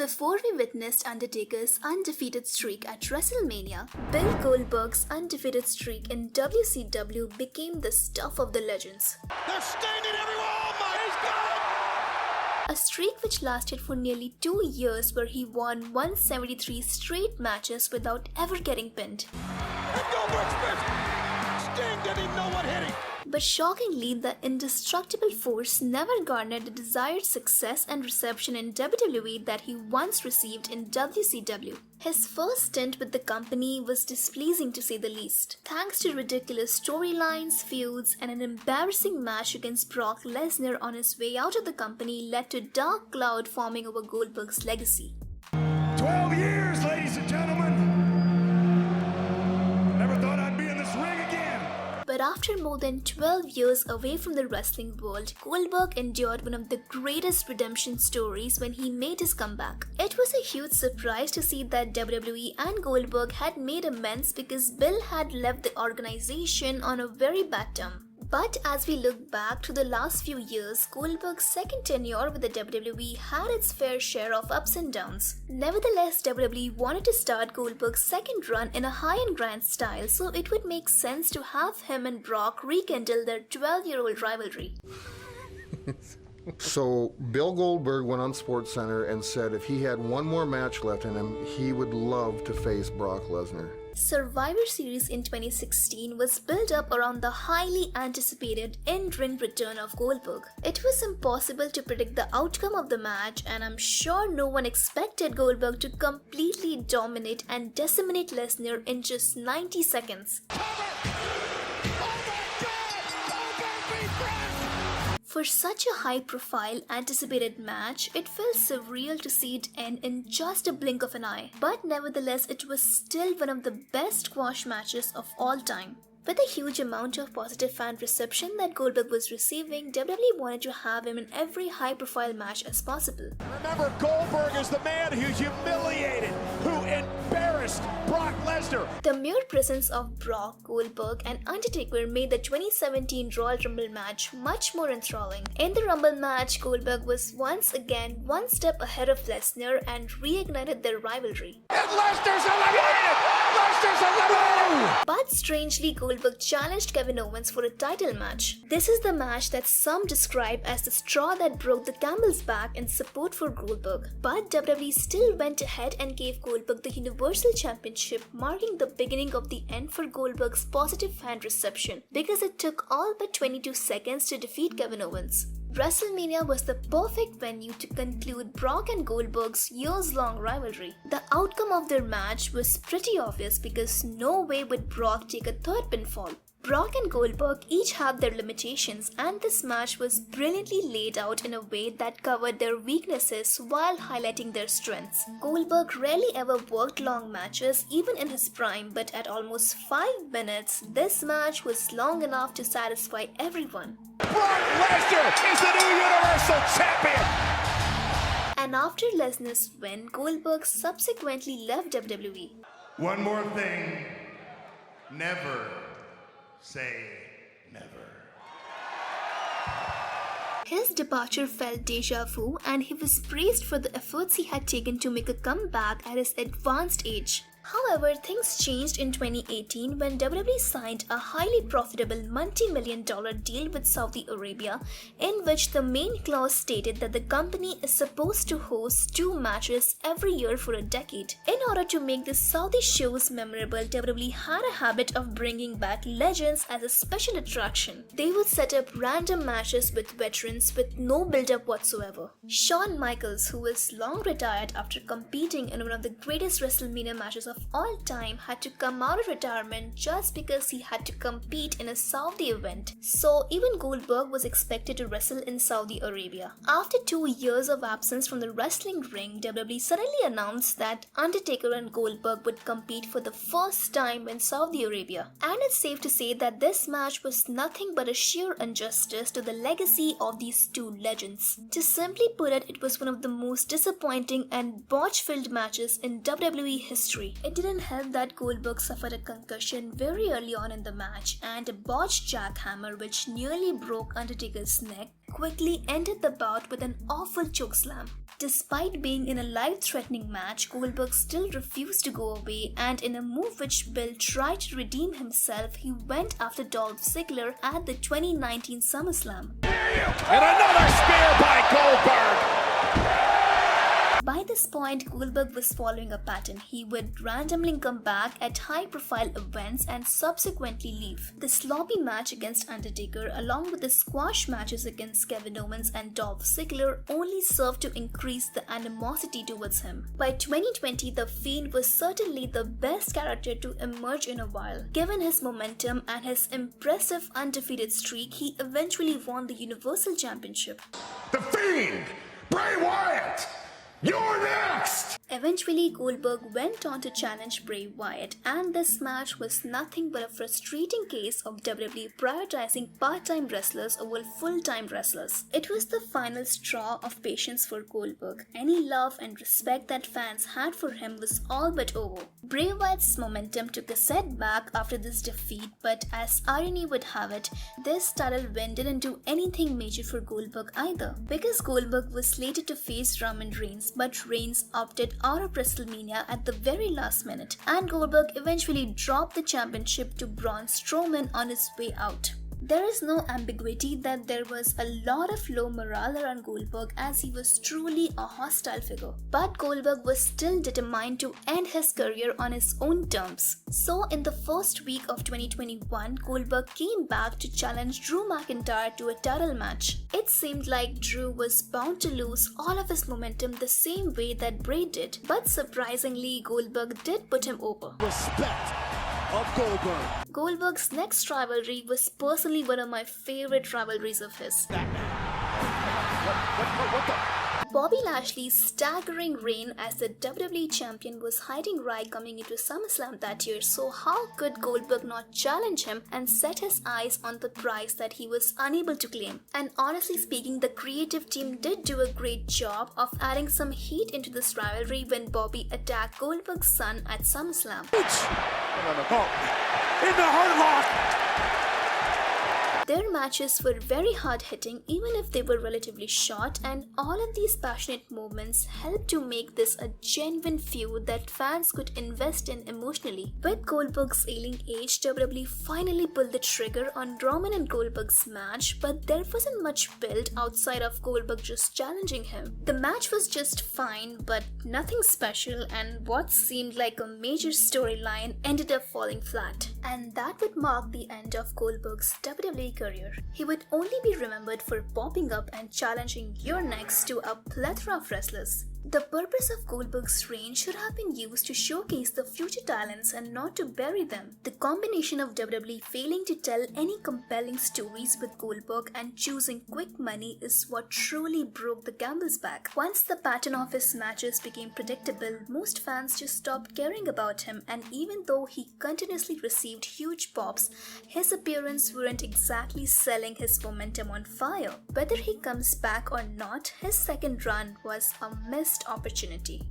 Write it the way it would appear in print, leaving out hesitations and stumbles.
Before we witnessed Undertaker's undefeated streak at WrestleMania, Bill Goldberg's undefeated streak in WCW became the stuff of the legends. They're standing everywhere! Oh my, he's got it! A streak which lasted for nearly 2 years where he won 173 straight matches without ever getting pinned. And Goldberg's missed! Sting didn't even know what hit him! But shockingly, the indestructible force never garnered the desired success and reception in WWE that he once received in WCW. His first stint with the company was displeasing to say the least. Thanks to ridiculous storylines, feuds, and an embarrassing match against Brock Lesnar on his way out of the company led to dark cloud forming over Goldberg's legacy. 12 years, ladies and gentlemen! Never thought I'd be in this ring again! But after more than 12 years away from the wrestling world, Goldberg endured one of the greatest redemption stories when he made his comeback. It was a huge surprise to see that WWE and Goldberg had made amends because Bill had left the organization on a very bad term. But as we look back to the last few years, Goldberg's second tenure with the WWE had its fair share of ups and downs. Nevertheless, WWE wanted to start Goldberg's second run in a high and grand style, so it would make sense to have him and Brock rekindle their 12-year-old rivalry. So Bill Goldberg went on SportsCenter and said if he had one more match left in him, he would love to face Brock Lesnar. Survivor Series in 2016 was built up around the highly anticipated in-ring return of Goldberg. It was impossible to predict the outcome of the match, and I'm sure no one expected Goldberg to completely dominate and decimate Lesnar in just 90 seconds. For such a high-profile, anticipated match, it felt surreal to see it end in just a blink of an eye. But nevertheless, it was still one of the best squash matches of all time. With a huge amount of positive fan reception that Goldberg was receiving, WWE wanted to have him in every high-profile match as possible. Remember, Goldberg is the man who humiliated, who embarrassed Brock Lesnar. The mere presence of Brock, Goldberg, and Undertaker made the 2017 Royal Rumble match much more enthralling. In the Rumble match, Goldberg was once again one step ahead of Lesnar and reignited their rivalry. And Lesnar's eliminated! Lesnar's eliminated! But strangely, Goldberg challenged Kevin Owens for a title match. This is the match that some describe as the straw that broke the camel's back in support for Goldberg. But WWE still went ahead and gave Goldberg the Universal Championship, marking the beginning of the end for Goldberg's positive fan reception, because it took all but 22 seconds to defeat Kevin Owens. WrestleMania was the perfect venue to conclude Brock and Goldberg's years-long rivalry. The outcome of their match was pretty obvious because no way would Brock take a third pinfall. Brock and Goldberg each have their limitations, and this match was brilliantly laid out in a way that covered their weaknesses while highlighting their strengths. Goldberg rarely ever worked long matches even in his prime, but at almost 5 minutes, this match was long enough to satisfy everyone. Brock Lesnar is the new Universal Champion! And after Lesnar's win, Goldberg subsequently left WWE. One more thing. Never say never. His departure felt deja vu, and he was praised for the efforts he had taken to make a comeback at his advanced age. However, things changed in 2018 when WWE signed a highly profitable multi-million-dollar deal with Saudi Arabia, in which the main clause stated that the company is supposed to host 2 matches every year for a decade. In order to make the Saudi shows memorable, WWE had a habit of bringing back legends as a special attraction. They would set up random matches with veterans with no build-up whatsoever. Shawn Michaels, who was long retired after competing in one of the greatest WrestleMania matches of all time, had to come out of retirement just because he had to compete in a Saudi event. So even Goldberg was expected to wrestle in Saudi Arabia. After 2 years of absence from the wrestling ring, WWE suddenly announced that Undertaker and Goldberg would compete for the first time in Saudi Arabia. And it's safe to say that this match was nothing but a sheer injustice to the legacy of these 2 legends. To simply put it, it was one of the most disappointing and botch-filled matches in WWE history. It didn't help that Goldberg suffered a concussion very early on in the match, and a botched jackhammer which nearly broke Undertaker's neck quickly ended the bout with an awful chokeslam. Despite being in a life-threatening match, Goldberg still refused to go away, and in a move which Bill tried to redeem himself, he went after Dolph Ziggler at the 2019 SummerSlam. And another spear by Goldberg! By this point, Goldberg was following a pattern. He would randomly come back at high-profile events and subsequently leave. The sloppy match against Undertaker, along with the squash matches against Kevin Owens and Dolph Ziggler, only served to increase the animosity towards him. By 2020, The Fiend was certainly the best character to emerge in a while. Given his momentum and his impressive undefeated streak, he eventually won the Universal Championship. The Fiend! Bray Wyatt! You're next! Eventually, Goldberg went on to challenge Bray Wyatt, and this match was nothing but a frustrating case of WWE prioritizing part-time wrestlers over full-time wrestlers. It was the final straw of patience for Goldberg. Any love and respect that fans had for him was all but over. Bray Wyatt's momentum took a setback after this defeat, but as irony would have it, this title win didn't do anything major for Goldberg either. Because Goldberg was slated to face Roman Reigns, but Reigns opted out of WrestleMania at the very last minute, and Goldberg eventually dropped the championship to Braun Strowman on his way out. There is no ambiguity that there was a lot of low morale around Goldberg, as he was truly a hostile figure. But Goldberg was still determined to end his career on his own terms. So in the first week of 2021, Goldberg came back to challenge Drew McIntyre to a title match. It seemed like Drew was bound to lose all of his momentum the same way that Bray did. But surprisingly, Goldberg did put him over. Respect of Goldberg. Goldberg's next rivalry was personally one of my favorite rivalries of his. Bobby Lashley's staggering reign as the WWE champion was hiding right coming into SummerSlam that year, so how could Goldberg not challenge him and set his eyes on the prize that he was unable to claim? And honestly speaking, the creative team did do a great job of adding some heat into this rivalry when Bobby attacked Goldberg's son at SummerSlam. In the hurt lock! Their matches were very hard-hitting even if they were relatively short, and all of these passionate moments helped to make this a genuine feud that fans could invest in emotionally. With Goldberg's ailing age, WWE finally pulled the trigger on Roman and Goldberg's match, but there wasn't much build outside of Goldberg just challenging him. The match was just fine, but nothing special, and what seemed like a major storyline ended up falling flat. And that would mark the end of Goldberg's WWE career. He would only be remembered for popping up and challenging your next to a plethora of wrestlers. The purpose of Goldberg's reign should have been used to showcase the future talents and not to bury them. The combination of WWE failing to tell any compelling stories with Goldberg and choosing quick money is what truly broke the camel's back. Once the pattern of his matches became predictable, most fans just stopped caring about him, and even though he continuously received huge pops, his appearance weren't exactly selling his momentum on fire. Whether he comes back or not, his second run was a missed opportunity.